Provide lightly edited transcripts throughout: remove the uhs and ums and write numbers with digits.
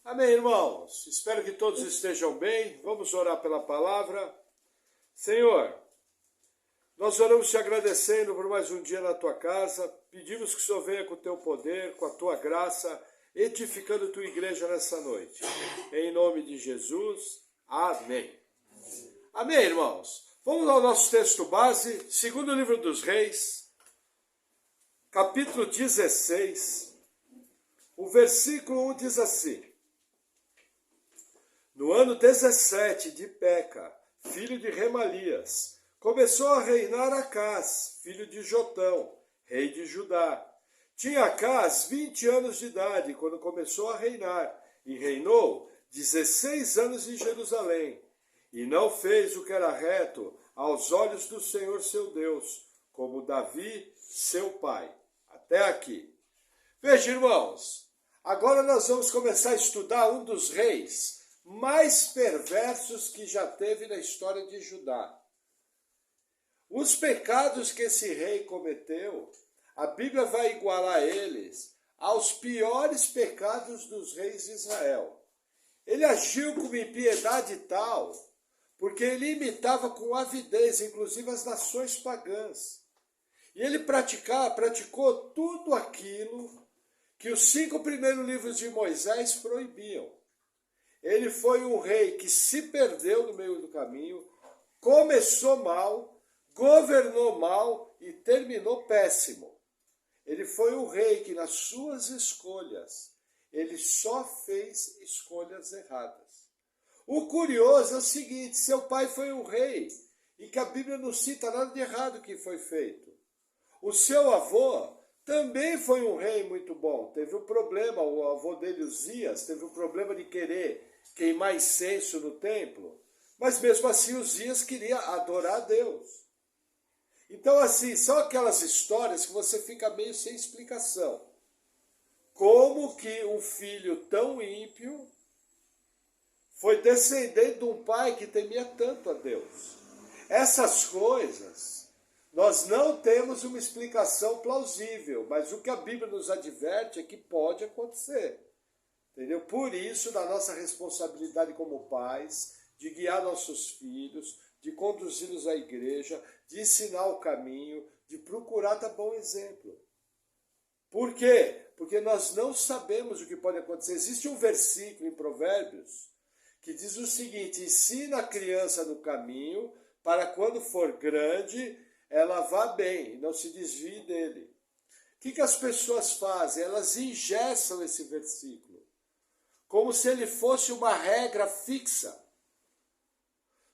Amém, irmãos? Espero que todos estejam bem. Vamos orar pela palavra. Senhor, nós oramos te agradecendo por mais um dia na tua casa. Pedimos que o Senhor venha com o teu poder, com a tua graça, edificando a tua igreja nessa noite. Em nome de Jesus, amém. Amém, irmãos? Vamos ao nosso texto base, segundo livro dos Reis, capítulo 16, o versículo 1 diz assim: No ano 17 de Peca, filho de Remalias, começou a reinar Acás, filho de Jotão, rei de Judá. Tinha Acás 20 anos de idade quando começou a reinar, e reinou 16 anos em Jerusalém. E não fez o que era reto aos olhos do Senhor seu Deus, como Davi, seu pai. Até aqui. Veja, irmãos, agora nós vamos começar a estudar um dos reis mais perversos que já teve na história de Judá. Os pecados que esse rei cometeu, a Bíblia vai igualar eles aos piores pecados dos reis de Israel. Ele agiu com impiedade tal, porque ele imitava com avidez, inclusive as nações pagãs. E ele praticou tudo aquilo que os 5 primeiros livros de Moisés proibiam. Ele foi um rei que se perdeu no meio do caminho, começou mal, governou mal e terminou péssimo. Ele foi um rei que nas suas escolhas, ele só fez escolhas erradas. O curioso é o seguinte: seu pai foi um rei, e que a Bíblia não cita nada de errado que foi feito. O seu avô também foi um rei muito bom. Teve um problema, o avô dele, Uzias, teve um problema de querer queimar incenso no templo, mas mesmo assim Uzias queria adorar a Deus. Então, assim, são aquelas histórias que você fica meio sem explicação. Como que um filho tão ímpio foi descendente de um pai que temia tanto a Deus? Essas coisas, nós não temos uma explicação plausível, mas o que a Bíblia nos adverte é que pode acontecer. Entendeu? Por isso, da nossa responsabilidade como pais, de guiar nossos filhos, de conduzi-los à igreja, de ensinar o caminho, de procurar dar bom exemplo. Por quê? Porque nós não sabemos o que pode acontecer. Existe um versículo em Provérbios que diz o seguinte: ensina a criança no caminho, para quando for grande, ela vá bem e não se desvie dele. O que as pessoas fazem? Elas engessam esse versículo, como se ele fosse uma regra fixa.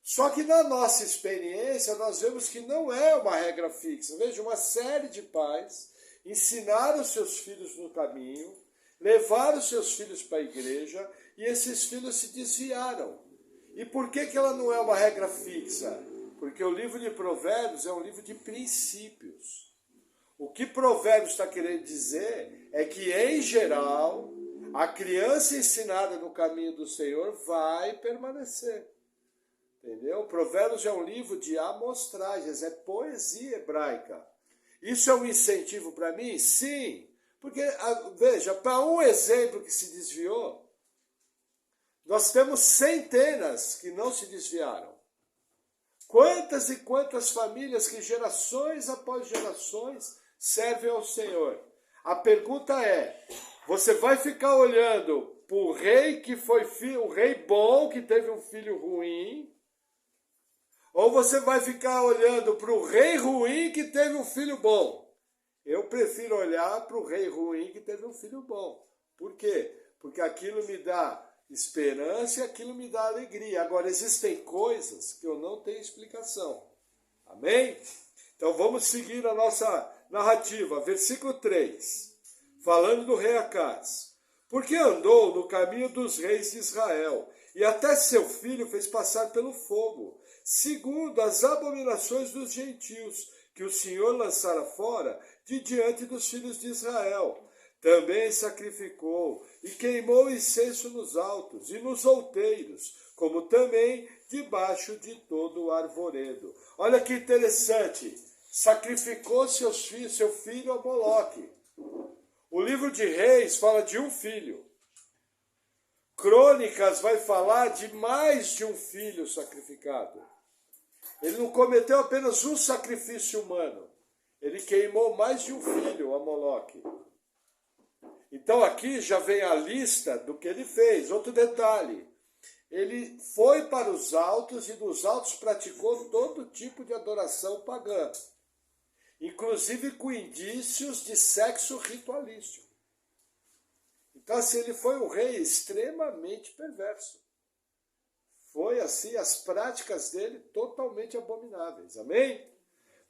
Só que na nossa experiência, nós vemos que não é uma regra fixa. Veja, uma série de pais ensinaram seus filhos no caminho, levaram seus filhos para a igreja, e esses filhos se desviaram. E por que ela não é uma regra fixa? Porque o livro de Provérbios é um livro de princípios. O que Provérbios está querendo dizer é que, em geral, a criança ensinada no caminho do Senhor vai permanecer. Entendeu? Provérbios é um livro de amostragens, é poesia hebraica. Isso é um incentivo para mim? Sim. Porque, veja, para um exemplo que se desviou, nós temos centenas que não se desviaram. Quantas e quantas famílias que gerações após gerações servem ao Senhor? A pergunta é: você vai ficar olhando para o rei que foi o rei bom, que teve um filho ruim, ou você vai ficar olhando para o rei ruim que teve um filho bom? Eu prefiro olhar para o rei ruim que teve um filho bom. Por quê? Porque aquilo me dá esperança e aquilo me dá alegria. Agora, existem coisas que eu não tenho explicação. Amém? Então vamos seguir a nossa narrativa. Versículo 3. Falando do rei Acás. Porque andou no caminho dos reis de Israel, e até seu filho fez passar pelo fogo, segundo as abominações dos gentios, que o Senhor lançara fora de diante dos filhos de Israel. Também sacrificou e queimou incenso nos altos e nos outeiros, como também debaixo de todo o arvoredo. Olha que interessante, sacrificou seu filho a Moloque. O livro de Reis fala de um filho. Crônicas vai falar de mais de um filho sacrificado. Ele não cometeu apenas um sacrifício humano. Ele queimou mais de um filho a Moloque. Então aqui já vem a lista do que ele fez. Outro detalhe. Ele foi para os altos e dos altos praticou todo tipo de adoração pagã. Inclusive com indícios de sexo ritualístico. Então assim, ele foi um rei extremamente perverso. Foi assim, as práticas dele totalmente abomináveis. Amém?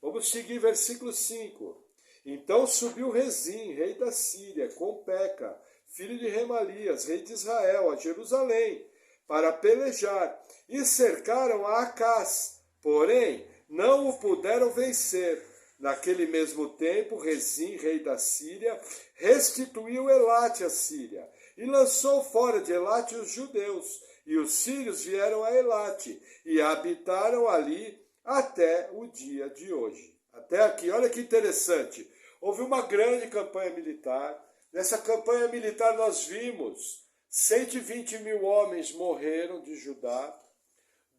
Vamos seguir versículo 5. Então subiu Rezim, rei da Síria, com Peca, filho de Remalias, rei de Israel, a Jerusalém, para pelejar, e cercaram a Acás, porém não o puderam vencer. Naquele mesmo tempo, Rezim, rei da Síria, restituiu Elate à Síria, e lançou fora de Elate os judeus, e os sírios vieram a Elate, e habitaram ali até o dia de hoje. Até aqui, olha que interessante. Houve uma grande campanha militar. Nessa campanha militar nós vimos 120 mil homens morreram de Judá,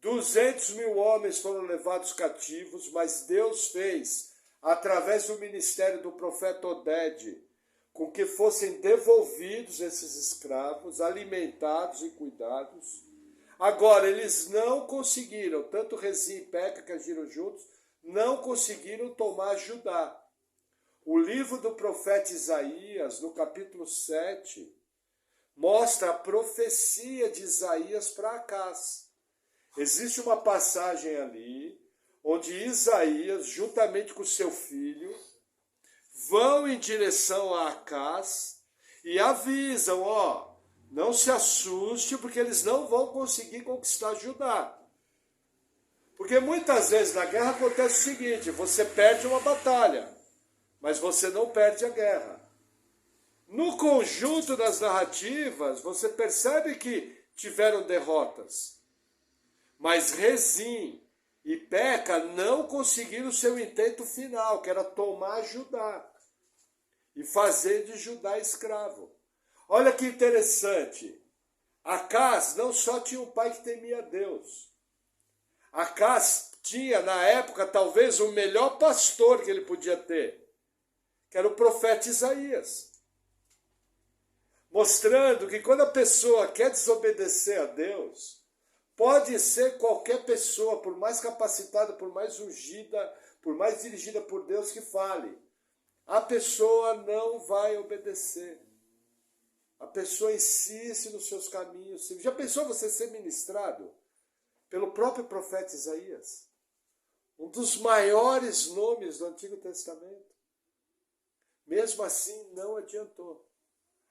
200 mil homens foram levados cativos, mas Deus fez, através do ministério do profeta Oded, com que fossem devolvidos esses escravos, alimentados e cuidados. Agora, eles não conseguiram, tanto Rezim e Peca, que agiram juntos, não conseguiram tomar Judá. O livro do profeta Isaías, no capítulo 7, mostra a profecia de Isaías para Acás. Existe uma passagem ali, onde Isaías, juntamente com seu filho, vão em direção a Acás e avisam, não se assuste, porque eles não vão conseguir conquistar Judá. Porque muitas vezes na guerra acontece o seguinte, você perde uma batalha, mas você não perde a guerra. No conjunto das narrativas, você percebe que tiveram derrotas. Mas Rezim e Peca não conseguiram o seu intento final, que era tomar Judá e fazer de Judá escravo. Olha que interessante. Acás não só tinha um pai que temia Deus. Acás tinha, na época, talvez o melhor pastor que ele podia ter, que era o profeta Isaías. Mostrando que quando a pessoa quer desobedecer a Deus, pode ser qualquer pessoa, por mais capacitada, por mais ungida, por mais dirigida por Deus que fale, a pessoa não vai obedecer. A pessoa insiste nos seus caminhos. Já pensou você ser ministrado pelo próprio profeta Isaías? Um dos maiores nomes do Antigo Testamento. Mesmo assim, não adiantou.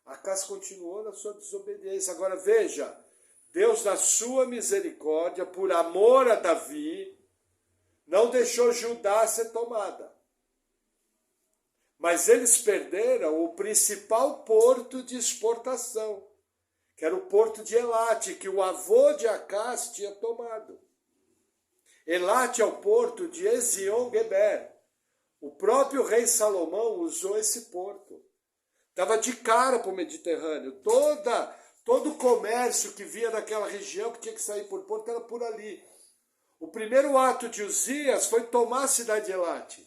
Acás continuou na sua desobediência. Agora veja, Deus, na sua misericórdia, por amor a Davi, não deixou Judá ser tomada. Mas eles perderam o principal porto de exportação, que era o porto de Elate, que o avô de Acás tinha tomado. Elate é o porto de Ezion-Geber. O próprio rei Salomão usou esse porto. Estava de cara para o Mediterrâneo. Todo o comércio que via daquela região, que tinha que sair por porto, era por ali. O primeiro ato de Uzias foi tomar a cidade de Elate.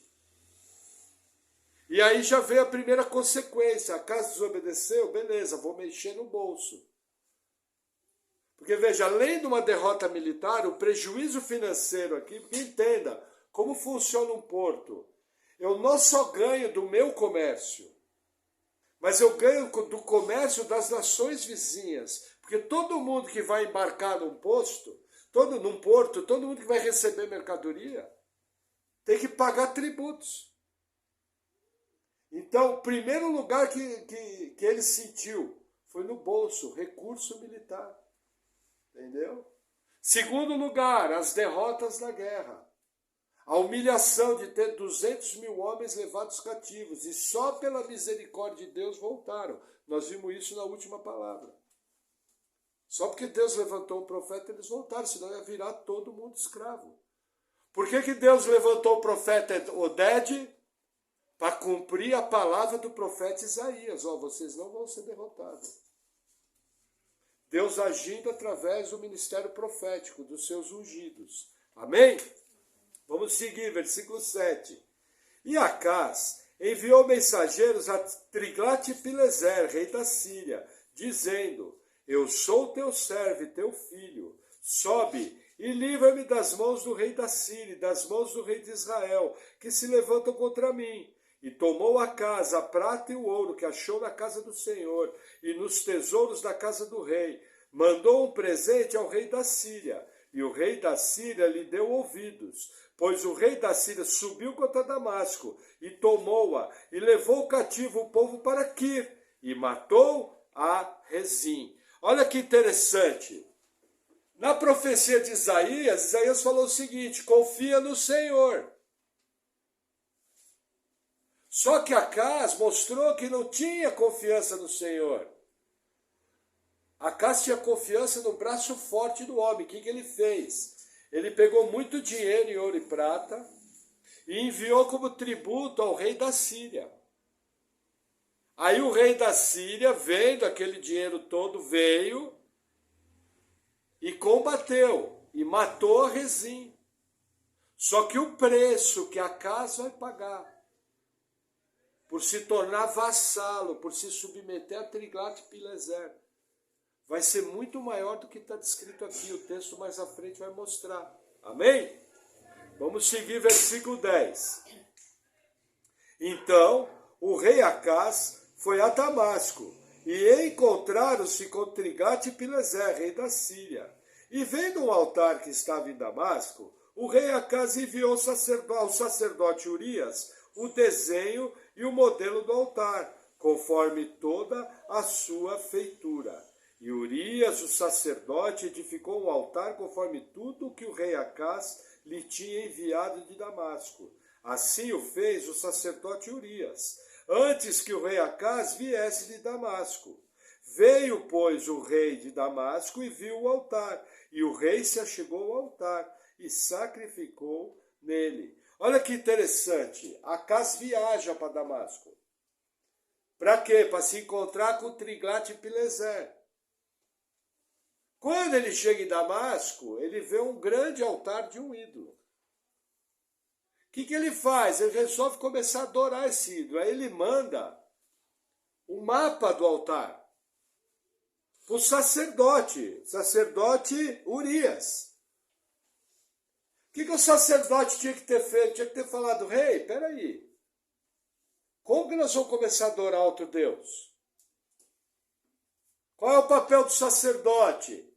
E aí já veio a primeira consequência. Acás desobedeceu, beleza, vou mexer no bolso. Porque veja, além de uma derrota militar, o prejuízo financeiro aqui, porque entenda como funciona um porto. Eu não só ganho do meu comércio, mas eu ganho do comércio das nações vizinhas. Porque todo mundo que vai embarcar num porto, todo mundo que vai receber mercadoria, tem que pagar tributos. Então, o primeiro lugar que ele sentiu foi no bolso, recurso militar. Entendeu? Segundo lugar, as derrotas na guerra. A humilhação de ter 200 mil homens levados cativos e só pela misericórdia de Deus voltaram. Nós vimos isso na última palavra. Só porque Deus levantou um profeta, eles voltaram, senão ia virar todo mundo escravo. Por que Deus levantou o profeta Oded? Para cumprir a palavra do profeta Isaías. Vocês não vão ser derrotados. Deus agindo através do ministério profético, dos seus ungidos. Amém? Vamos seguir, versículo 7. E Acaz enviou mensageiros a Tiglat-Pileser, rei da Síria, dizendo: eu sou teu servo e teu filho. Sobe e livra-me das mãos do rei da Síria, das mãos do rei de Israel, que se levantam contra mim. E tomou Acaz a prata e o ouro que achou na casa do Senhor e nos tesouros da casa do rei. Mandou um presente ao rei da Síria, e o rei da Síria lhe deu ouvidos. Pois o rei da Síria subiu contra Damasco e tomou-a, e levou cativo o povo para Quir, e matou a Rezim. Olha que interessante. Na profecia de Isaías, Isaías falou o seguinte: confia no Senhor. Só que Acaz mostrou que não tinha confiança no Senhor. Acaz tinha confiança no braço forte do homem. O que ele fez? Ele pegou muito dinheiro em ouro e prata e enviou como tributo ao rei da Síria. Aí o rei da Síria, vendo aquele dinheiro todo, veio e combateu e matou a Rezim. Só que o preço que Acaz vai pagar por se tornar vassalo, por se submeter a Tiglat-Pileser, vai ser muito maior do que está descrito aqui. O texto mais à frente vai mostrar. Amém? Vamos seguir versículo 10. Então, o rei Acaz foi a Damasco, e encontraram-se com Tiglat-Pileser, rei da Síria. E vendo um altar que estava em Damasco, o rei Acaz enviou ao sacerdote Urias o desenho e o modelo do altar, conforme toda a sua feitura. E Urias, o sacerdote, edificou um altar conforme tudo o que o rei Acaz lhe tinha enviado de Damasco. Assim o fez o sacerdote Urias, antes que o rei Acaz viesse de Damasco. Veio, pois, o rei de Damasco e viu o altar, e o rei se achegou ao altar e sacrificou nele. Olha que interessante, Acaz viaja para Damasco. Para quê? Para se encontrar com Tiglat-Pileser. Quando ele chega em Damasco, ele vê um grande altar de um ídolo. O que ele faz? Ele resolve começar a adorar esse ídolo. Aí ele manda o mapa do altar para o sacerdote Urias. O que o sacerdote tinha que ter feito? Tinha que ter falado: rei, peraí, como que nós vamos começar a adorar outro Deus? Qual é o papel do sacerdote?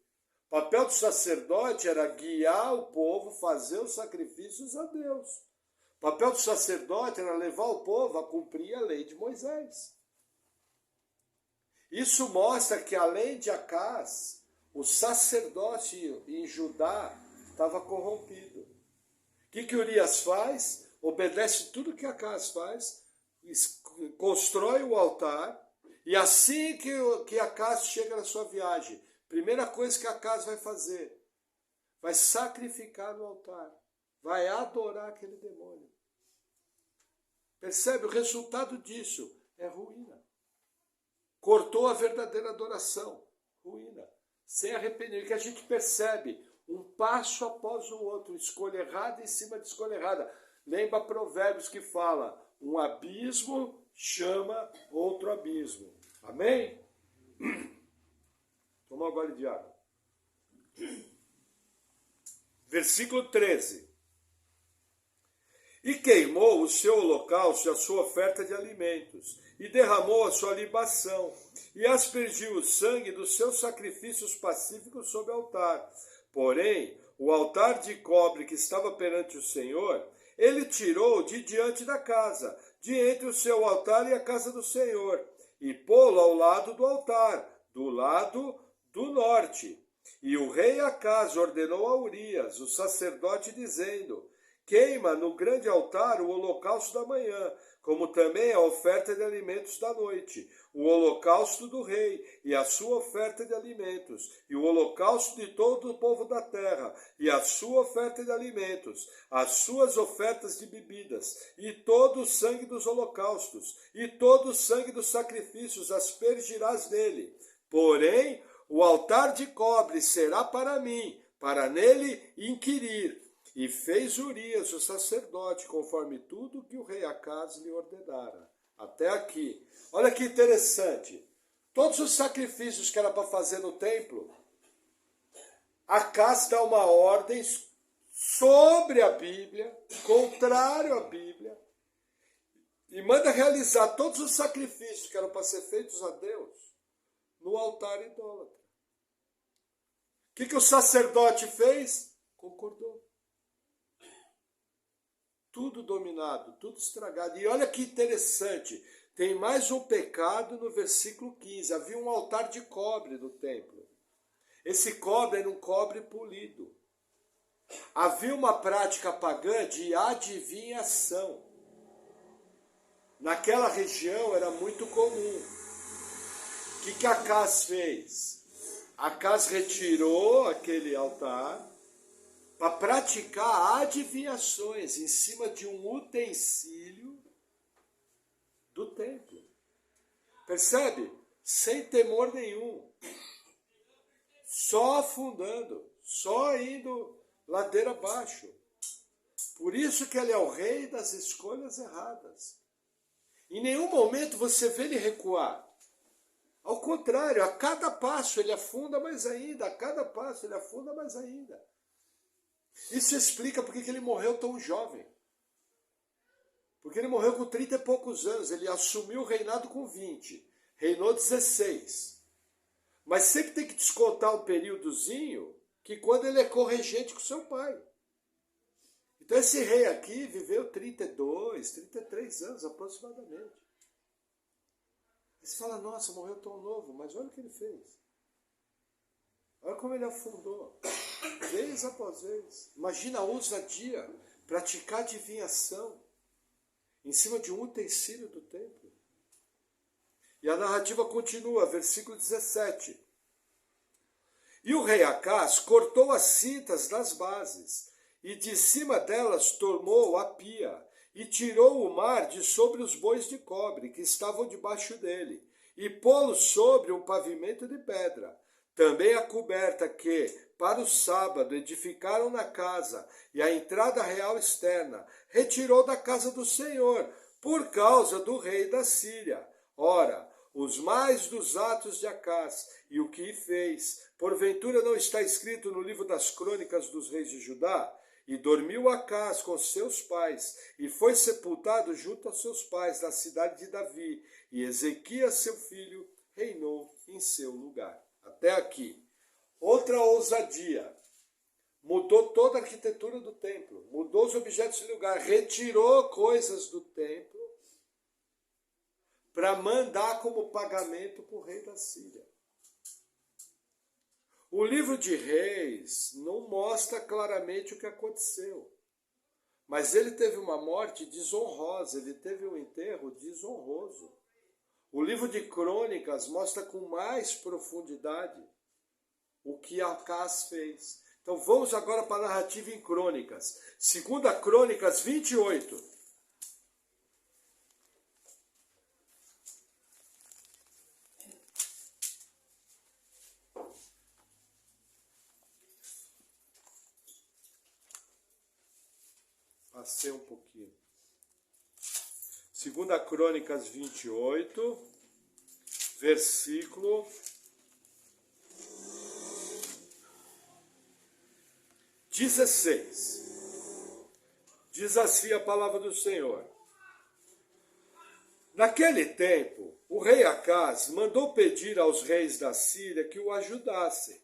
O papel do sacerdote era guiar o povo, fazer os sacrifícios a Deus. O papel do sacerdote era levar o povo a cumprir a lei de Moisés. Isso mostra que, além de Acaz, o sacerdote em Judá estava corrompido. O que Urias faz? Obedece tudo que Acaz faz, constrói o altar, e assim que Acaz chega na sua viagem, primeira coisa que Acaz vai fazer, vai sacrificar no altar, vai adorar aquele demônio. Percebe? O resultado disso é ruína. Cortou a verdadeira adoração, ruína, sem arrependimento, que a gente percebe um passo após o outro, escolha errada em cima de escolha errada. Lembra Provérbios que fala: um abismo chama outro abismo. Amém? Toma um gole de água. Versículo 13. E queimou o seu holocausto e a sua oferta de alimentos, e derramou a sua libação, e aspergiu o sangue dos seus sacrifícios pacíficos sobre o altar. Porém, o altar de cobre que estava perante o Senhor, ele tirou de diante da casa, de entre o seu altar e a casa do Senhor, e pô-lo ao lado do altar, do lado do norte. E o rei Acaz ordenou a Urias, o sacerdote, dizendo: queima no grande altar o holocausto da manhã, como também a oferta de alimentos da noite, o holocausto do rei e a sua oferta de alimentos, e o holocausto de todo o povo da terra e a sua oferta de alimentos, as suas ofertas de bebidas, e todo o sangue dos holocaustos, e todo o sangue dos sacrifícios aspergirás nele. Porém, o altar de cobre será para mim, para nele inquirir. E fez Urias, o sacerdote, conforme tudo que o rei Acaz lhe ordenara. Até aqui. Olha que interessante. Todos os sacrifícios que era para fazer no templo, Acaz dá uma ordem sobre a Bíblia, contrário à Bíblia, e manda realizar todos os sacrifícios que eram para ser feitos a Deus no altar idólatra. O que o sacerdote fez? Concordou. Tudo dominado, tudo estragado. E olha que interessante, tem mais um pecado no versículo 15. Havia um altar de cobre no templo. Esse cobre era um cobre polido. Havia uma prática pagã de adivinhação. Naquela região era muito comum. O que Acaz fez? Acaz retirou aquele altar para praticar adivinhações em cima de um utensílio do templo. Percebe? Sem temor nenhum. Só afundando, só indo ladeira abaixo. Por isso que ele é o rei das escolhas erradas. Em nenhum momento você vê ele recuar. Ao contrário, a cada passo ele afunda mais ainda, a cada passo ele afunda mais ainda. Isso explica porque que ele morreu tão jovem. Porque ele morreu com 30 e poucos anos, ele assumiu o reinado com 20, reinou 16. Mas sempre tem que descontar um períodozinho que quando ele é corregente com seu pai. Então esse rei aqui viveu 32, 33 anos aproximadamente. Aí você fala, nossa, morreu tão novo, mas olha o que ele fez. Olha como ele afundou, vez após vez. Imagina a ousadia, praticar adivinhação em cima de um utensílio do templo. E a narrativa continua, versículo 17. E o rei Acaz cortou as cintas das bases, e de cima delas tomou a pia, e tirou o mar de sobre os bois de cobre que estavam debaixo dele, e pô-los sobre um pavimento de pedra. Também a coberta que, para o sábado, edificaram na casa, e a entrada real externa, retirou da casa do Senhor, por causa do rei da Síria. Ora, os mais dos atos de Acaz e o que fez, porventura não está escrito no livro das crônicas dos reis de Judá? E dormiu Acaz com seus pais, e foi sepultado junto a seus pais na cidade de Davi, e Ezequias, seu filho, reinou em seu lugar. Até aqui. Outra ousadia. Mudou toda a arquitetura do templo, mudou os objetos de lugar, retirou coisas do templo para mandar como pagamento para o rei da Síria. O livro de Reis não mostra claramente o que aconteceu, mas ele teve uma morte desonrosa, ele teve um enterro desonroso. O livro de Crônicas mostra com mais profundidade o que Acaz fez. Então vamos agora para a narrativa em Crônicas. 2 Crônicas 28. Passei um pouquinho. 2 Crônicas 28, versículo 16. Diz assim a palavra do Senhor. Naquele tempo, o rei Acaz mandou pedir aos reis da Síria que o ajudassem,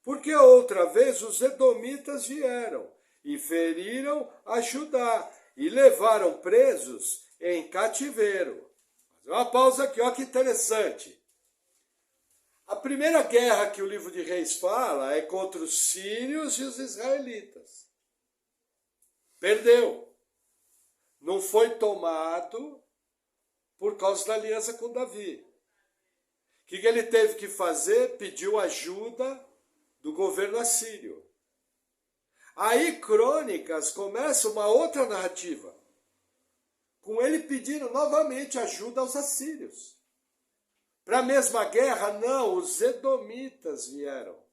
porque outra vez os edomitas vieram e feriram a Judá e levaram presos em cativeiro. Uma pausa aqui, olha que interessante. A primeira guerra que o livro de Reis fala é contra os sírios e os israelitas. Perdeu. Não foi tomado por causa da aliança com Davi. O que ele teve que fazer? Pediu ajuda do governo assírio. Aí Crônicas começa uma outra narrativa, com ele pedindo novamente ajuda aos assírios. Para a mesma guerra, não, os edomitas vieram.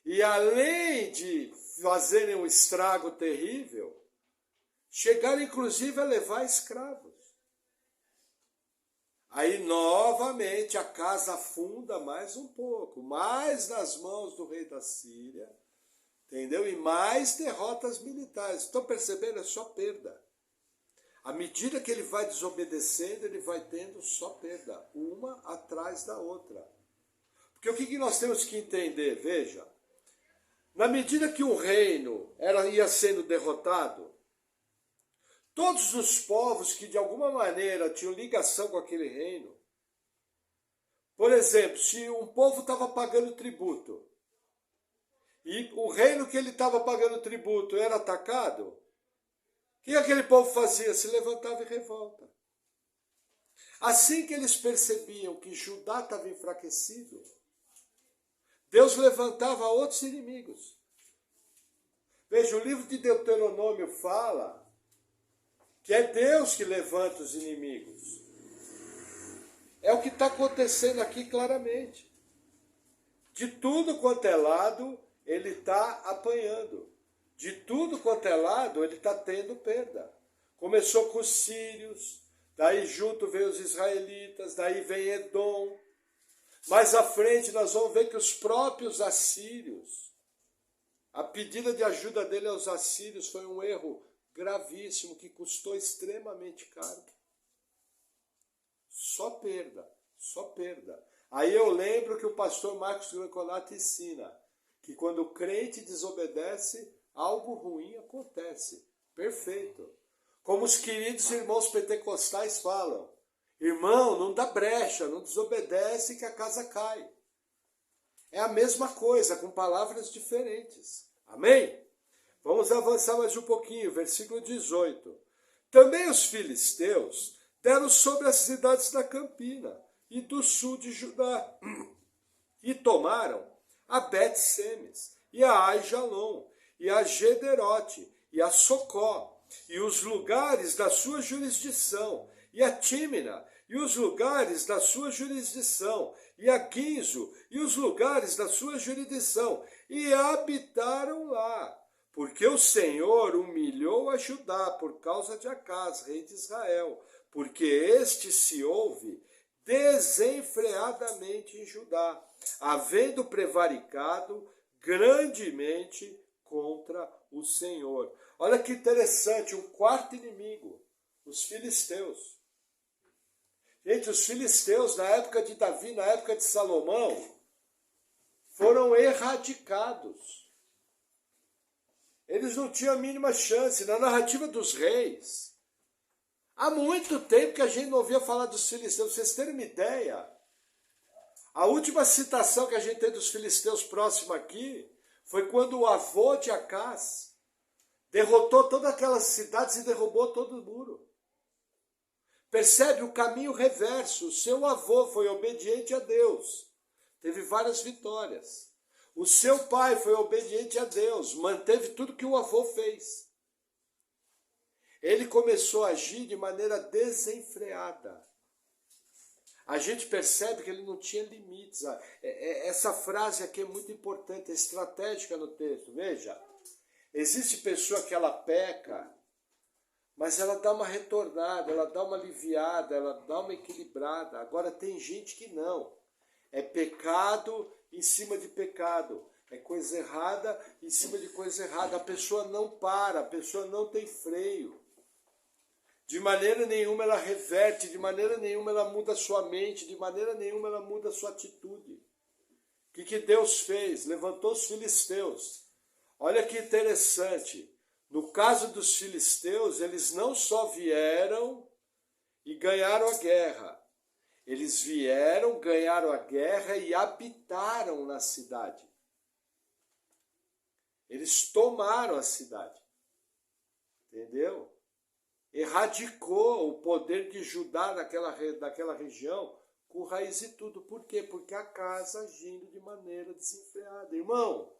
E além de fazerem um estrago terrível, chegaram inclusive a levar escravos. Aí novamente a casa afunda mais um pouco, mais nas mãos do rei da Síria, entendeu? E mais derrotas militares. Estão percebendo? É só perda. À medida que ele vai desobedecendo, ele vai tendo só perda, uma atrás da outra. Porque o que nós temos que entender? Veja, na medida que o reino ia sendo derrotado, todos os povos que de alguma maneira tinham ligação com aquele reino, por exemplo, se um povo estava pagando tributo, e o reino que ele estava pagando tributo era atacado, o que aquele povo fazia? Se levantava em revolta. Assim que eles percebiam que Judá estava enfraquecido, Deus levantava outros inimigos. Veja, o livro de Deuteronômio fala que é Deus que levanta os inimigos. É o que está acontecendo aqui claramente. De tudo quanto é lado, ele está apanhando. De tudo quanto é lado, ele está tendo perda. Começou com os sírios, daí junto veio os israelitas, daí vem Edom. Mais à frente nós vamos ver que os próprios assírios, a pedida de ajuda dele aos assírios foi um erro gravíssimo que custou extremamente caro. Só perda, só perda. Aí eu lembro que o pastor Marcos Granconato ensina que quando o crente desobedece, algo ruim acontece. Perfeito. Como os queridos irmãos pentecostais falam, irmão, não dá brecha, não desobedece que a casa cai. É a mesma coisa, com palavras diferentes. Amém? Vamos avançar mais um pouquinho, versículo 18. Também os filisteus deram sobre as cidades da Campina e do sul de Judá, e tomaram a Bet-Semes, e a Aijalon, e a Gederote, e a Socó, e os lugares da sua jurisdição, e a Tímina, e os lugares da sua jurisdição, e a Guinzo, e os lugares da sua jurisdição, e habitaram lá, porque o Senhor humilhou a Judá por causa de Acás, rei de Israel, porque este se ouve desenfreadamente em Judá, havendo prevaricado grandemente contra o Senhor. Olha que interessante, um quarto inimigo, os filisteus. Gente, os filisteus, na época de Davi, na época de Salomão, foram erradicados. Eles não tinham a mínima chance. Na narrativa dos reis, há muito tempo que a gente não ouvia falar dos filisteus. Pra vocês terem uma ideia, a última citação que a gente tem dos filisteus próximo aqui foi quando o avô de Acás derrotou todas aquelas cidades e derrubou todo o muro. Percebe o caminho reverso. O seu avô foi obediente a Deus, teve várias vitórias. O seu pai foi obediente a Deus, manteve tudo que o avô fez. Ele começou a agir de maneira desenfreada. A gente percebe que ele não tinha limites. Essa frase aqui é muito importante, é estratégica no texto. Veja, existe pessoa que ela peca, mas ela dá uma retornada, ela dá uma aliviada, ela dá uma equilibrada. Agora tem gente que não. É pecado em cima de pecado. É coisa errada em cima de coisa errada. A pessoa não para, a pessoa não tem freio. De maneira nenhuma ela reverte, de maneira nenhuma ela muda a sua mente, de maneira nenhuma ela muda a sua atitude. O que Deus fez? Levantou os filisteus. Olha que interessante. No caso dos filisteus, eles não só vieram e ganharam a guerra. Eles vieram, ganharam a guerra e habitaram na cidade. Eles tomaram a cidade. Entendeu? Erradicou o poder de Judá daquela região com raiz e tudo. Por quê? Porque a casa agindo de maneira desenfreada. Irmão,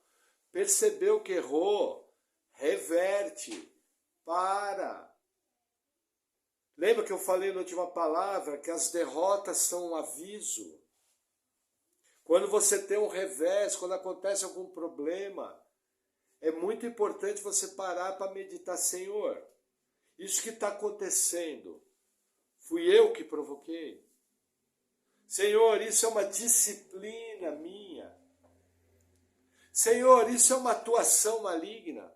percebeu que errou? Reverte. Para. Lembra que eu falei na última palavra que as derrotas são um aviso? Quando você tem um revés, quando acontece algum problema, é muito importante você parar para meditar, Senhor, isso que está acontecendo, fui eu que provoquei? Senhor, isso é uma disciplina minha. Senhor, isso é uma atuação maligna.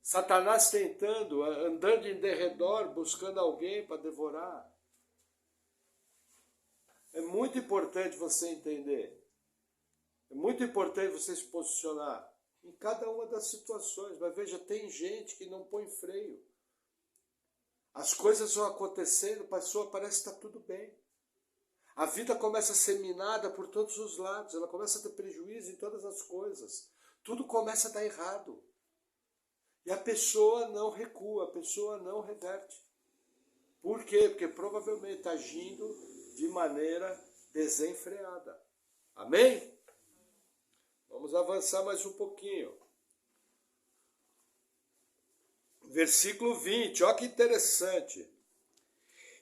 Satanás tentando, andando em derredor, buscando alguém para devorar. É muito importante você entender. É muito importante você se posicionar em cada uma das situações. Mas veja, tem gente que não põe freio. As coisas vão acontecendo, pastor, parece que está tudo bem. A vida começa a ser minada por todos os lados, ela começa a ter prejuízo em todas as coisas. Tudo começa a dar errado. E a pessoa não recua, a pessoa não reverte. Por quê? Porque provavelmente está agindo de maneira desenfreada. Amém? Vamos avançar mais um pouquinho. Versículo 20, olha que interessante.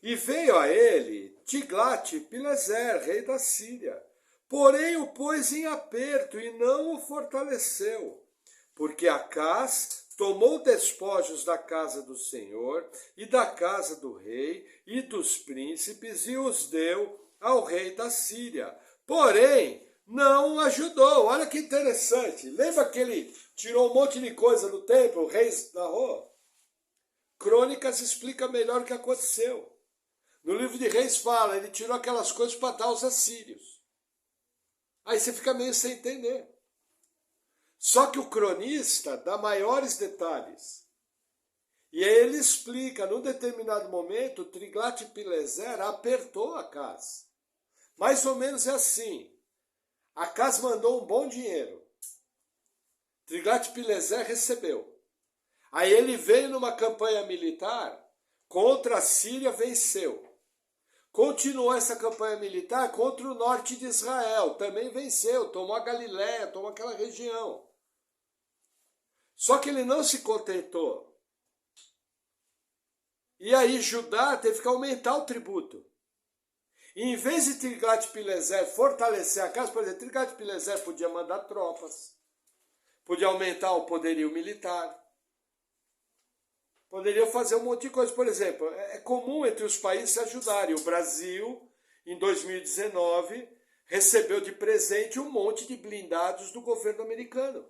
E veio a ele Tiglat-Pileser, rei da Síria. Porém o pôs em aperto e não o fortaleceu, porque Acás tomou despojos da casa do Senhor e da casa do rei e dos príncipes e os deu ao rei da Síria. Porém, não o ajudou. Olha que interessante. Lembra que ele tirou um monte de coisa do templo, o rei narrou? Crônicas explica melhor o que aconteceu. No livro de Reis fala, ele tirou aquelas coisas para dar aos assírios. Aí você fica meio sem entender. Só que o cronista dá maiores detalhes. E aí ele explica, num determinado momento, Tiglat-Pileser apertou Acás. Mais ou menos é assim. Acás mandou um bom dinheiro. Tiglat-Pileser recebeu. Aí ele veio numa campanha militar contra a Síria, venceu. Continuou essa campanha militar contra o norte de Israel, também venceu, tomou a Galiléia, tomou aquela região. Só que ele não se contentou. E aí Judá teve que aumentar o tributo. E em vez de Tiglat-Pileser fortalecer a casa, por exemplo, Tiglat-Pileser podia mandar tropas, podia aumentar o poderio militar, poderia fazer um monte de coisa. Por exemplo, é comum entre os países se ajudarem. O Brasil, em 2019, recebeu de presente um monte de blindados do governo americano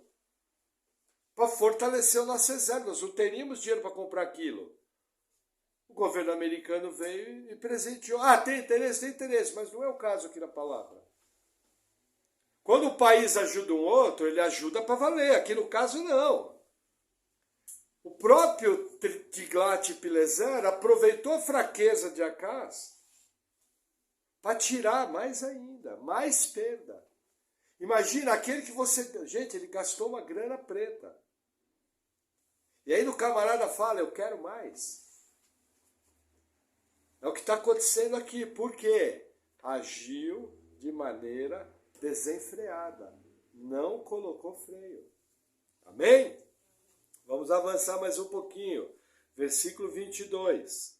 para fortalecer as nossas reservas. Não teríamos dinheiro para comprar aquilo. O governo americano veio e presenteou. Ah, tem interesse, mas não é o caso aqui na palavra. Quando o país ajuda um outro, ele ajuda para valer. Aqui no caso, não. O próprio Tiglat-Pileser aproveitou a fraqueza de Acás para tirar mais ainda, mais perda. Imagina aquele que você... Gente, ele gastou uma grana preta. E aí o camarada fala, eu quero mais. É o que está acontecendo aqui. Por quê? Agiu de maneira desenfreada. Não colocou freio. Amém? Vamos avançar mais um pouquinho. Versículo 22.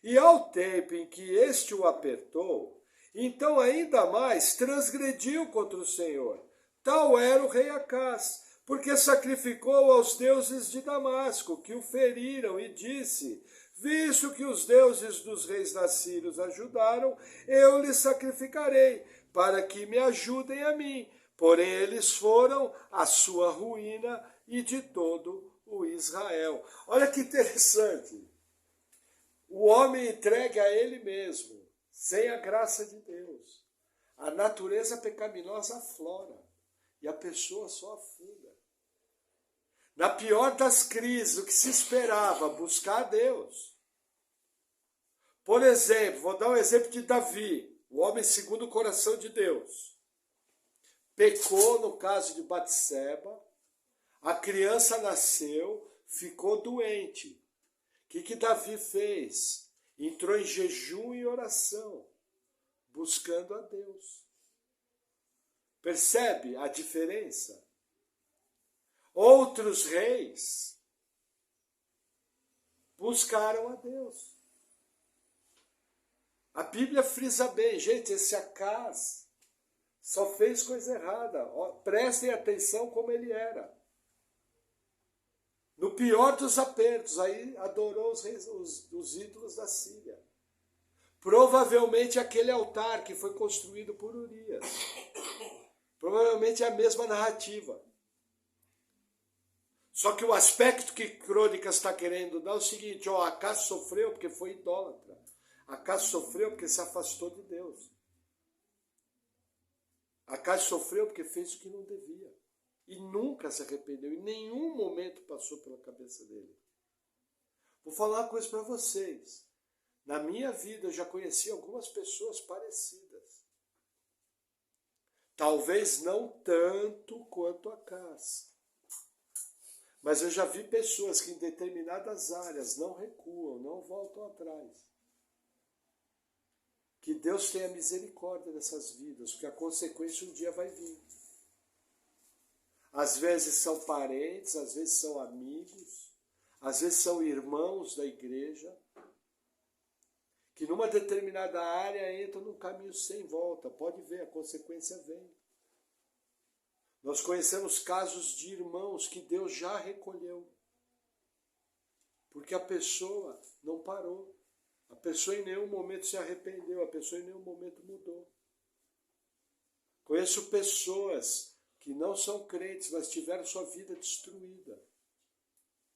E ao tempo em que este o apertou, então ainda mais transgrediu contra o Senhor. Tal era o rei Acás, porque sacrificou aos deuses de Damasco, que o feriram, e disse, visto que os deuses dos reis da Síria os ajudaram, eu lhes sacrificarei, para que me ajudem a mim. Porém eles foram a sua ruína e de todo o Israel. Olha que interessante. O homem entregue a ele mesmo, sem a graça de Deus. A natureza pecaminosa aflora e a pessoa só afunda. Na pior das crises, o que se esperava, buscar a Deus. Por exemplo, vou dar um exemplo de Davi, o homem segundo o coração de Deus. Pecou no caso de Batseba, a criança nasceu, ficou doente. O que Davi fez? Entrou em jejum e oração, buscando a Deus. Percebe a diferença? Outros reis buscaram a Deus. A Bíblia frisa bem, gente, esse Acaz só fez coisa errada. Prestem atenção como ele era. No pior dos apertos, aí adorou os ídolos da Síria. Provavelmente aquele altar que foi construído por Urias. Provavelmente é a mesma narrativa. Só que o aspecto que Crônicas está querendo dar é o seguinte, Acaz sofreu porque foi idólatra. Acaz sofreu porque se afastou de Deus. Acaz sofreu porque fez o que não devia. E nunca se arrependeu. Em nenhum momento passou pela cabeça dele. Vou falar uma coisa para vocês. Na minha vida eu já conheci algumas pessoas parecidas. Talvez não tanto quanto Acaz. Mas eu já vi pessoas que em determinadas áreas não recuam, não voltam atrás. Que Deus tenha misericórdia dessas vidas, porque a consequência um dia vai vir. Às vezes são parentes, às vezes são amigos, às vezes são irmãos da igreja, que numa determinada área entram num caminho sem volta. Pode ver, a consequência vem. Nós conhecemos casos de irmãos que Deus já recolheu, porque a pessoa não parou. A pessoa em nenhum momento se arrependeu, a pessoa em nenhum momento mudou. Conheço pessoas que não são crentes, mas tiveram sua vida destruída,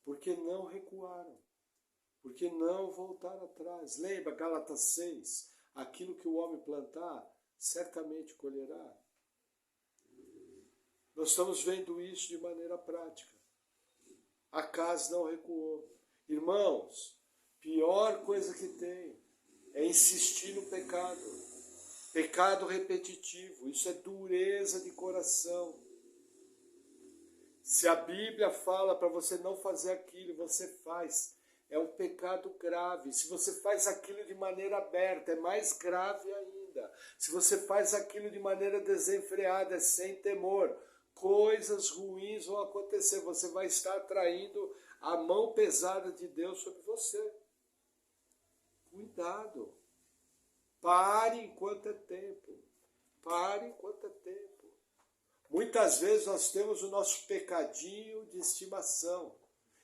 porque não recuaram, porque não voltaram atrás. Lembra Gálatas 6? Aquilo que o homem plantar, certamente colherá. Nós estamos vendo isso de maneira prática. Acaz não recuou. Irmãos, pior coisa que tem é insistir no pecado. Pecado repetitivo. Isso é dureza de coração. Se a Bíblia fala para você não fazer aquilo, você faz. É um pecado grave. Se você faz aquilo de maneira aberta, é mais grave ainda. Se você faz aquilo de maneira desenfreada, sem temor, coisas ruins vão acontecer. Você vai estar atraindo a mão pesada de Deus sobre você. Cuidado. Pare enquanto é tempo. Pare enquanto é tempo. Muitas vezes nós temos o nosso pecadinho de estimação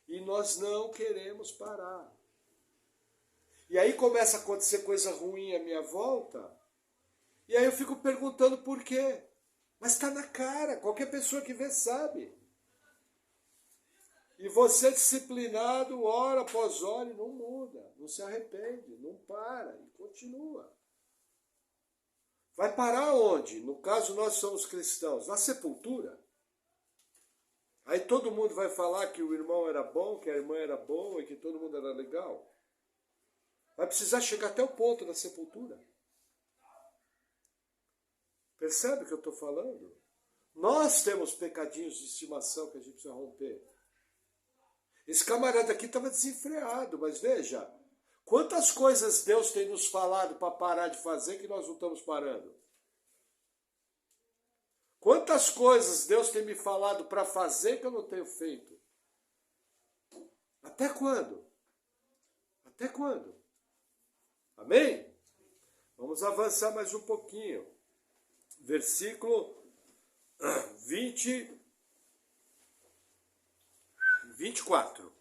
e nós não queremos parar. E aí começa a acontecer coisa ruim à minha volta, e aí eu fico perguntando por quê. Mas está na cara, qualquer pessoa que vê sabe. E você disciplinado, hora após hora, não muda, não se arrepende, não para e continua. Vai parar onde? No caso, nós somos cristãos, na sepultura. Aí todo mundo vai falar que o irmão era bom, que a irmã era boa e que todo mundo era legal. Vai precisar chegar até o ponto da sepultura. Percebe o que eu estou falando? Nós temos pecadinhos de estimação que a gente precisa romper. Esse camarada aqui estava desenfreado, mas veja, quantas coisas Deus tem nos falado para parar de fazer que nós não estamos parando? Quantas coisas Deus tem me falado para fazer que eu não tenho feito? Até quando? Até quando? Amém? Vamos avançar mais um pouquinho. Versículo 24.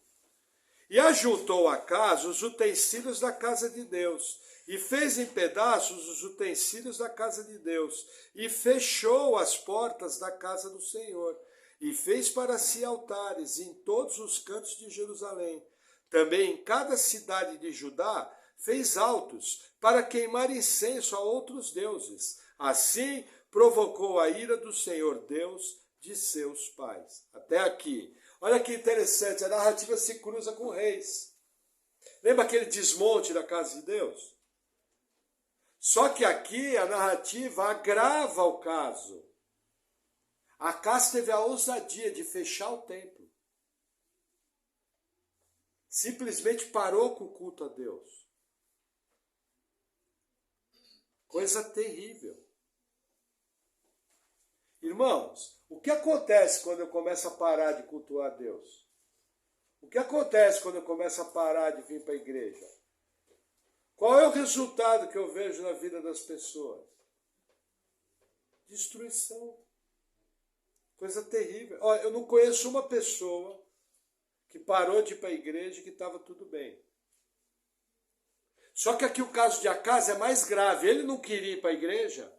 E ajuntou Acaz os utensílios da casa de Deus, e fez em pedaços os utensílios da casa de Deus, e fechou as portas da casa do Senhor, e fez para si altares em todos os cantos de Jerusalém. Também em cada cidade de Judá fez altos para queimar incenso a outros deuses. Assim provocou a ira do Senhor Deus de seus pais. Até aqui. Olha que interessante, a narrativa se cruza com reis. Lembra aquele desmonte da casa de Deus? Só que aqui a narrativa agrava o caso. Acaz teve a ousadia de fechar o templo. Simplesmente parou com o culto a Deus. Coisa terrível. Irmãos, o que acontece quando eu começo a parar de cultuar a Deus? O que acontece quando eu começo a parar de vir para a igreja? Qual é o resultado que eu vejo na vida das pessoas? Destruição. Coisa terrível. Olha, eu não conheço uma pessoa que parou de ir para a igreja e que estava tudo bem. Só que aqui o caso de Acas é mais grave. Ele não queria ir para a igreja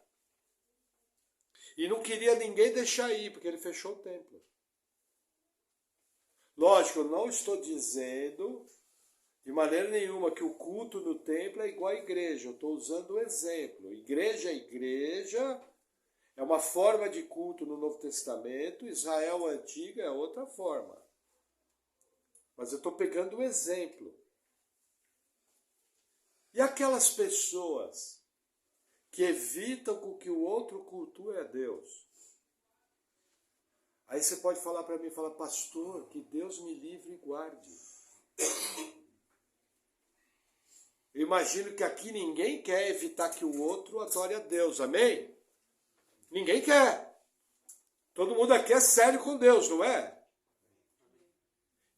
e não queria ninguém deixar ir, porque ele fechou o templo. Lógico, eu não estou dizendo de maneira nenhuma que o culto no templo é igual à igreja. Eu estou usando o exemplo. Igreja é igreja, é uma forma de culto no Novo Testamento. Israel antiga é outra forma. Mas eu estou pegando o exemplo. E aquelas pessoas que evitam com que o outro cultue a Deus? Aí você pode falar para mim, falar, pastor, que Deus me livre e guarde. Eu imagino que aqui ninguém quer evitar que o outro adore a Deus, amém? Ninguém quer. Todo mundo aqui é sério com Deus, não é?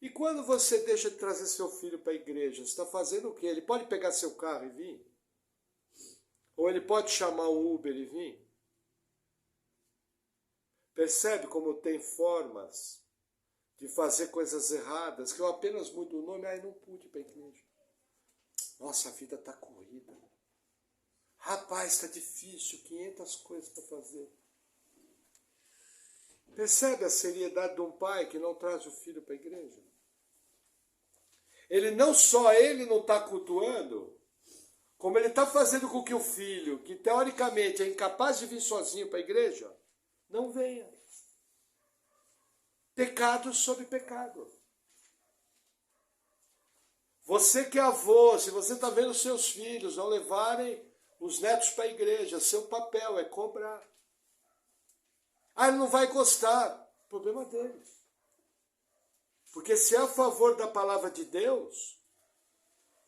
E quando você deixa de trazer seu filho para a igreja, você está fazendo o quê? Ele pode pegar seu carro e vir? Ou ele pode chamar um Uber e vir? Percebe como tem formas de fazer coisas erradas, que eu apenas mudo o nome, aí não pude ir para a igreja. Nossa, a vida está corrida. Rapaz, está difícil, 500 coisas para fazer. Percebe a seriedade de um pai que não traz o filho para a igreja? Ele não está cultuando, como ele está fazendo com que o filho, que teoricamente é incapaz de vir sozinho para a igreja, não venha. Pecado sobre pecado. Você que é avô, se você está vendo seus filhos não levarem os netos para a igreja, seu papel é cobrar. Ah, ele não vai gostar. Problema dele. Porque se é a favor da palavra de Deus,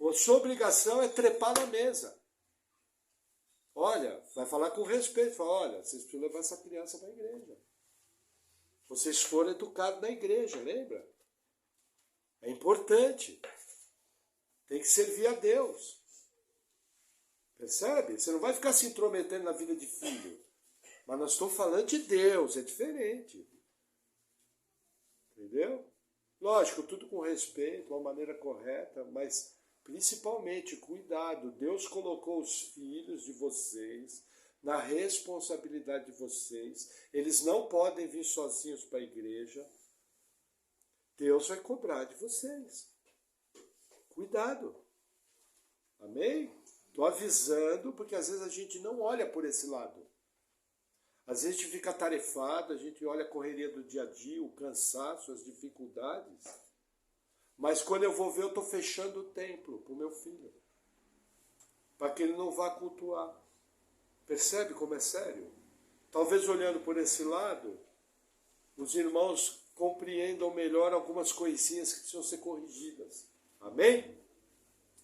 a sua obrigação é trepar na mesa. Olha, vai falar com respeito. Fala, olha, vocês precisam levar essa criança para a igreja. Vocês foram educados na igreja, lembra? É importante. Tem que servir a Deus. Percebe? Você não vai ficar se intrometendo na vida de filho. Mas nós estamos falando de Deus, é diferente. Entendeu? Lógico, tudo com respeito, uma maneira correta, mas principalmente cuidado. Deus colocou os filhos de vocês na responsabilidade de vocês. Eles não podem vir sozinhos para a igreja. Deus vai cobrar de vocês. Cuidado. Amém? Estou avisando, porque às vezes a gente não olha por esse lado. Às vezes a gente fica atarefado, a gente olha a correria do dia a dia, o cansaço, as dificuldades. Mas quando eu vou ver, eu estou fechando o templo para o meu filho. Para que ele não vá cultuar. Percebe como é sério? Talvez olhando por esse lado, os irmãos compreendam melhor algumas coisinhas que precisam ser corrigidas. Amém?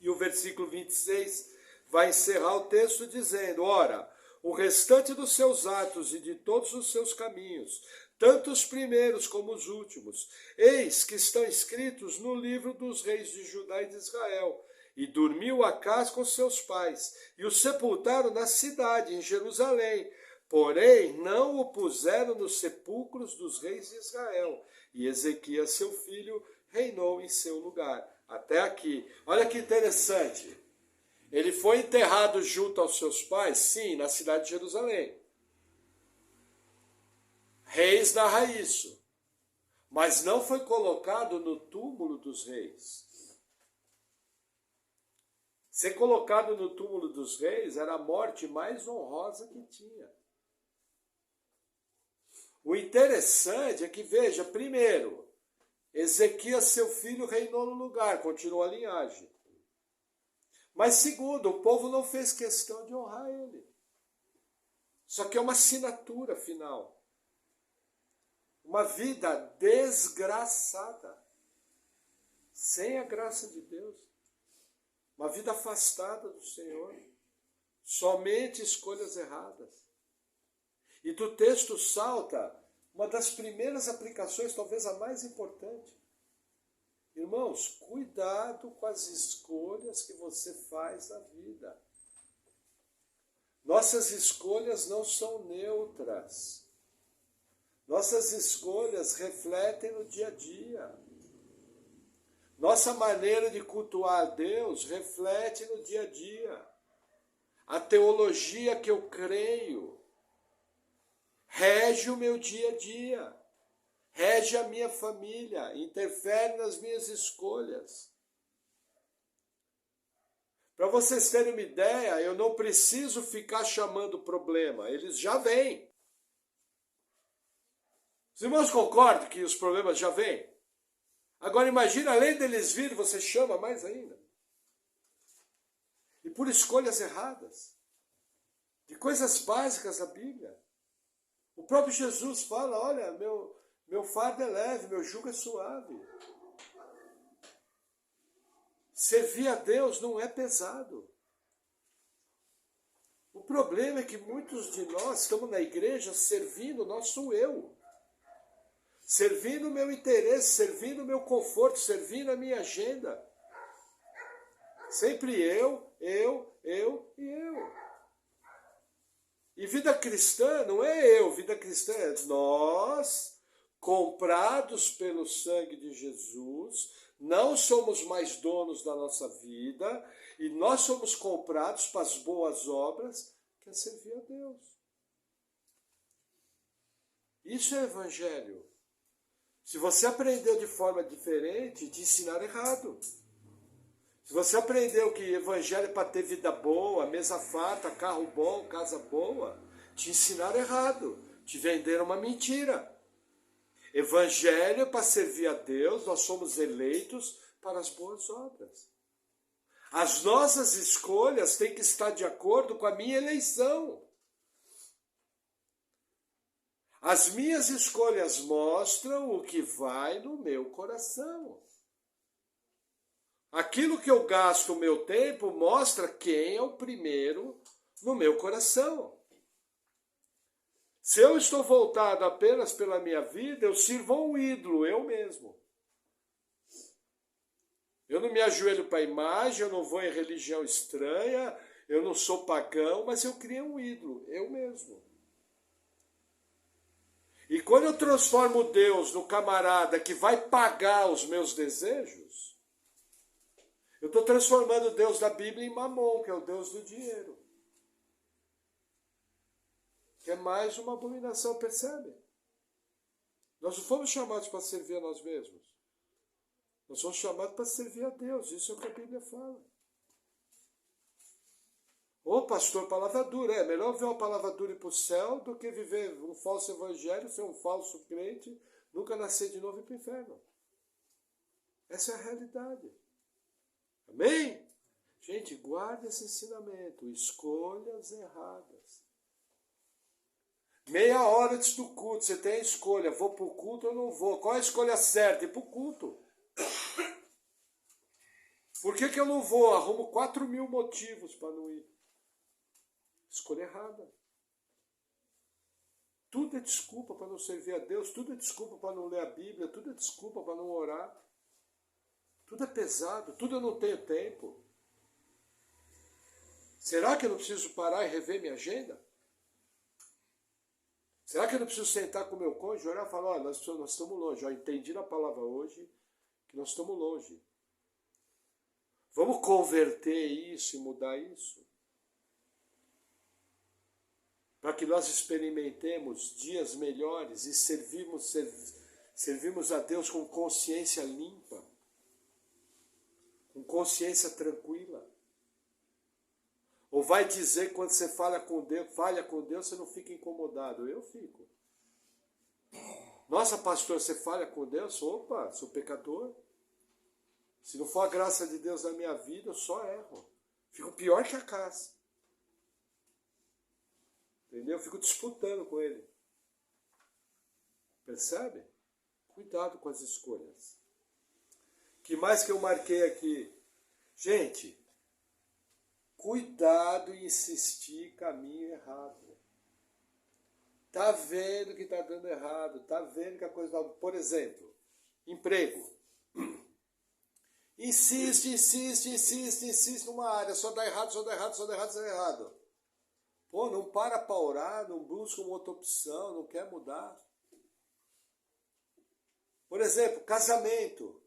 E o versículo 26 vai encerrar o texto dizendo, ora, o restante dos seus atos e de todos os seus caminhos, tanto os primeiros como os últimos, eis que estão escritos no livro dos reis de Judá e de Israel. E dormiu Acas com seus pais, e o sepultaram na cidade, em Jerusalém. Porém, não o puseram nos sepulcros dos reis de Israel. E Ezequias, seu filho, reinou em seu lugar. Até aqui. Olha que interessante. Ele foi enterrado junto aos seus pais? Sim, na cidade de Jerusalém. Reis narra isso. Mas não foi colocado no túmulo dos reis. Ser colocado no túmulo dos reis era a morte mais honrosa que tinha. O interessante é que, veja, primeiro, Ezequias, seu filho, reinou no lugar, continuou a linhagem. Mas segundo, o povo não fez questão de honrar ele. Só que é uma assinatura final. Uma vida desgraçada. Sem a graça de Deus. Uma vida afastada do Senhor. Somente escolhas erradas. E do texto salta uma das primeiras aplicações, talvez a mais importante. Irmãos, cuidado com as escolhas que você faz na vida. Nossas escolhas não são neutras. Nossas escolhas refletem no dia a dia. Nossa maneira de cultuar a Deus reflete no dia a dia. A teologia que eu creio rege o meu dia a dia, rege a minha família, interfere nas minhas escolhas. Para vocês terem uma ideia, eu não preciso ficar chamando o problema, eles já vêm. Os irmãos concordam que os problemas já vêm? Agora imagina, além deles virem, você chama mais ainda. E por escolhas erradas, de coisas básicas da Bíblia. O próprio Jesus fala, olha, meu fardo é leve, meu jugo é suave. Servir a Deus não é pesado. O problema é que muitos de nós estamos na igreja servindo o nosso eu. Servindo o meu interesse, servindo o meu conforto, servindo a minha agenda. Sempre eu e eu. E vida cristã não é eu, vida cristã é nós, comprados pelo sangue de Jesus, não somos mais donos da nossa vida, e nós somos comprados para as boas obras, que é servir a Deus. Isso é evangelho. Se você aprendeu de forma diferente, te ensinaram errado. Se você aprendeu que evangelho é para ter vida boa, mesa farta, carro bom, casa boa, te ensinaram errado. Te venderam uma mentira. Evangelho é para servir a Deus, nós somos eleitos para as boas obras. As nossas escolhas têm que estar de acordo com a minha eleição. As minhas escolhas mostram o que vai no meu coração. Aquilo que eu gasto o meu tempo mostra quem é o primeiro no meu coração. Se eu estou voltado apenas pela minha vida, eu sirvo a um ídolo, eu mesmo. Eu não me ajoelho para a imagem, eu não vou em religião estranha, eu não sou pagão, mas eu criei um ídolo, eu mesmo. E quando eu transformo Deus no camarada que vai pagar os meus desejos, eu estou transformando o Deus da Bíblia em Mamon, que é o Deus do dinheiro. Que é mais uma abominação, percebe? Nós não fomos chamados para servir a nós mesmos. Nós somos chamados para servir a Deus, isso é o que a Bíblia fala. Ô pastor, palavra dura, é melhor ver uma palavra dura ir para o céu do que viver um falso evangelho, ser um falso crente, nunca nascer de novo e ir para o inferno. Essa é a realidade. Amém? Gente, guarde esse ensinamento, escolhas erradas. Meia hora antes do culto, você tem a escolha, vou para o culto ou não vou? Qual é a escolha certa? Ir para o culto. Por que eu não vou? Arrumo 4.000 motivos para não ir. Escolha errada. Tudo é desculpa para não servir a Deus, tudo é desculpa para não ler a Bíblia, tudo é desculpa para não orar. Tudo é pesado, tudo eu não tenho tempo. Será que eu não preciso parar e rever minha agenda? Será que eu não preciso sentar com o meu cônjuge, orar e falar, olha, nós estamos longe, entendi na palavra hoje que nós estamos longe. Vamos converter isso e mudar isso? Para que nós experimentemos dias melhores e servimos a Deus com consciência limpa, com consciência tranquila. Ou vai dizer que quando você falha com Deus, você não fica incomodado. Eu fico. Nossa, pastor, você falha com Deus? Opa, sou pecador. Se não for a graça de Deus na minha vida, eu só erro. Fico pior que a casa. Entendeu? Eu fico disputando com ele. Percebe? Cuidado com as escolhas. Que mais que eu marquei aqui? Gente, cuidado em insistir caminho errado. Tá vendo que tá dando errado, tá vendo que a coisa... Por exemplo, emprego. Insiste, insiste, insiste, insiste numa área, só dá errado, só dá errado, só dá errado, só dá errado. Pô, não para orar, não busca uma outra opção, não quer mudar. Por exemplo, casamento.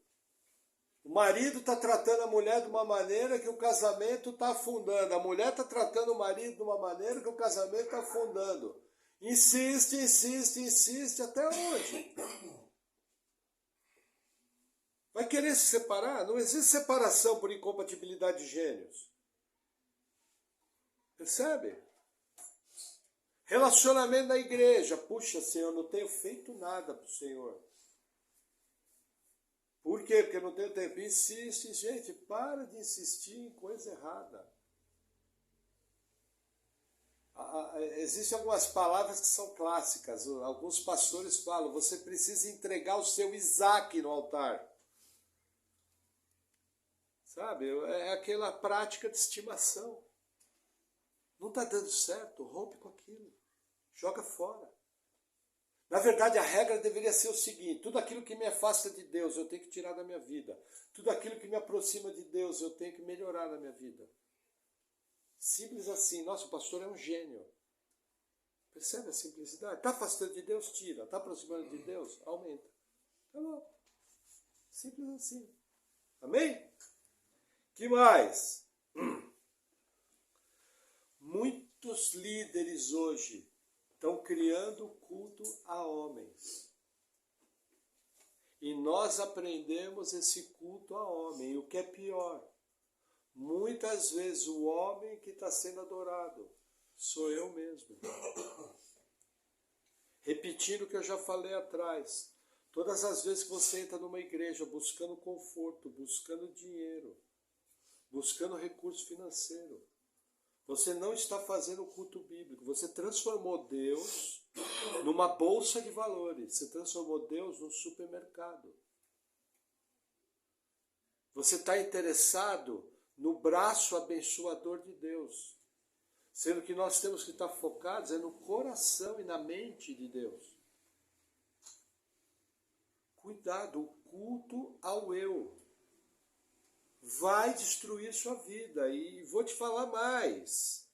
O marido está tratando a mulher de uma maneira que o casamento está afundando. A mulher está tratando o marido de uma maneira que o casamento está afundando. Insiste, insiste, insiste, até onde? Vai querer se separar? Não existe separação por incompatibilidade de gênios. Percebe? Relacionamento na igreja. Puxa, Senhor, não tenho feito nada para o Senhor. Por quê? Porque não tenho tempo. Insiste, gente, para de insistir em coisa errada. Existem algumas palavras que são clássicas. Alguns pastores falam, você precisa entregar o seu Isaac no altar. Sabe? É aquela prática de estimação. Não está dando certo, rompe com aquilo. Joga fora. Na verdade, a regra deveria ser o seguinte: tudo aquilo que me afasta de Deus, eu tenho que tirar da minha vida. Tudo aquilo que me aproxima de Deus, eu tenho que melhorar na minha vida. Simples assim. Nossa, o pastor é um gênio. Percebe a simplicidade? Está afastando de Deus? Tira. Está aproximando de Deus? Aumenta. Tá bom. Simples assim. Amém? Que mais? Muitos líderes hoje estão criando culto a homens. E nós aprendemos esse culto a homem. E o que é pior, muitas vezes o homem que está sendo adorado sou eu mesmo. Repetindo o que eu já falei atrás. Todas as vezes que você entra numa igreja buscando conforto, buscando dinheiro, buscando recurso financeiro, você não está fazendo o culto bíblico. Você transformou Deus numa bolsa de valores. Você transformou Deus num supermercado. Você está interessado no braço abençoador de Deus. Sendo que nós temos que estar focados no coração e na mente de Deus. Cuidado, o culto ao eu vai destruir sua vida. E vou te falar mais.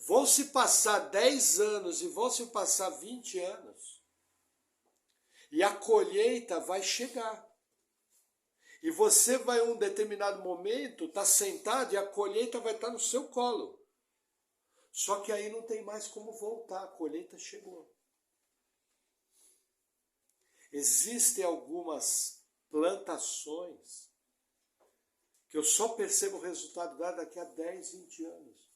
Vão se passar 10 anos e vão se passar 20 anos. E a colheita vai chegar. E você vai em um determinado momento estar sentado e a colheita vai estar no seu colo. Só que aí não tem mais como voltar, a colheita chegou. Existem algumas plantações que eu só percebo o resultado dela daqui a 10, 20 anos.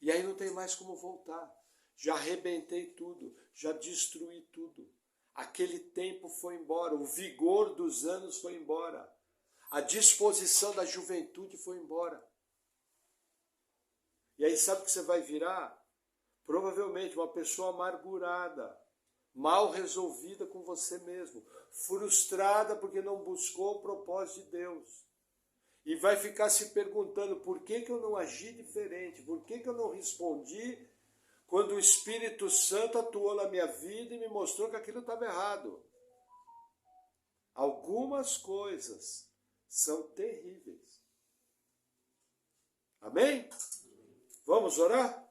E aí não tem mais como voltar. Já arrebentei tudo, já destruí tudo. Aquele tempo foi embora, o vigor dos anos foi embora. A disposição da juventude foi embora. E aí sabe o que você vai virar? Provavelmente uma pessoa amargurada, mal resolvida com você mesmo, frustrada porque não buscou o propósito de Deus. E vai ficar se perguntando, por que eu não agi diferente? Por que eu não respondi quando o Espírito Santo atuou na minha vida e me mostrou que aquilo estava errado? Algumas coisas são terríveis. Amém? Vamos orar?